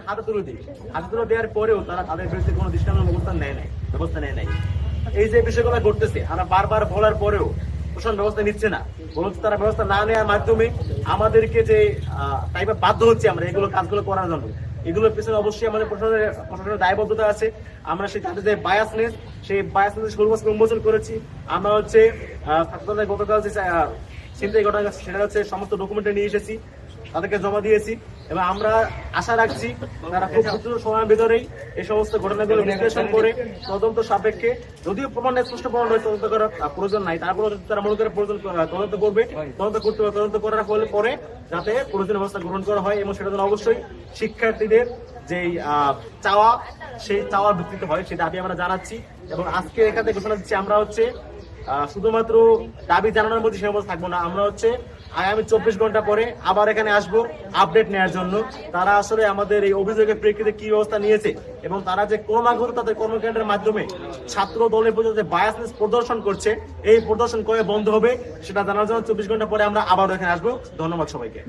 হাতে তুলে দিই, হাতে তুলে দেওয়ার পরেও তারা তাদের বিরুদ্ধে কোনো দৃষ্টান্ত ব্যবস্থা নেয় নাই। এই যে বিষয়গুলো ঘটতেছে আমরা বারবার বলার পরেও প্রশাসন ব্যবস্থা নিচ্ছে না, বরঞ্চ তারা ব্যবস্থা না নেওয়ার মাধ্যমে আমাদেরকে যে টাইপে বাধ্য হচ্ছে আমরা এগুলো কাজগুলো করার জন্য, এগুলোর পিছনে অবশ্যই আমাদের প্রশাসনের দায়বদ্ধতা আছে। আমরা সেই তাদের যে বায়াসনেস, সেই বায়াসনেস সর্বোচ্চ উন্মোচন করেছি। আমরা হচ্ছে ছাত্রদের গতকাল যে চিন্তাই ঘটনা সেটা হচ্ছে সমস্ত ডকুমেন্টে নিয়ে এসেছি, তাদেরকে জমা দিয়েছি এবং আমরা আশা রাখছি তারা খুব দ্রুত সময়ের ভিতরেই এই সমস্ত ঘটনাগুলো বিশ্লেষণ করে তদন্ত সাপেক্ষে, যদিও প্রমাণ স্পষ্ট প্রমাণ রয়েছে তদন্ত করার প্রয়োজন নাই, তারপরে তারা মনে করে প্রয়োজন তদন্ত করবে, তদন্ত করতে হবে। তদন্ত করার ফলে পরে যাতে প্রয়োজনীয় ব্যবস্থা গ্রহণ করা হয় এবং সেটা যেন অবশ্যই শিক্ষার্থীদের যেই চাওয়া সেই চাওয়ার ভিত্তিতে হয়, সেই দাবি আমরা জানাচ্ছি। এবং আজকে এখান থেকে ঘোষণা দিচ্ছি আমরা হচ্ছে শুধুমাত্র দাবি জানানোর মধ্যে সীমাবদ্ধ থাকবো না, আমরা হচ্ছে আগামী 24 ঘন্টা পরে আবার এখানে আসবো আপডেট নেওয়ার জন্য তারা আসলে আমাদের এই অভিযোগের প্রেক্ষিতে কি ব্যবস্থা নিয়েছে এবং তারা যে ক্রমাগত তাদের কর্মকাণ্ডের মাধ্যমে ছাত্র দলের প্রতি যে বায়াসনেস প্রদর্শন করছে এই প্রদর্শন কবে বন্ধ হবে সেটা জানার জন্য 24 ঘন্টা পরে আমরা আবার এখানে আসবো। ধন্যবাদ সবাইকে।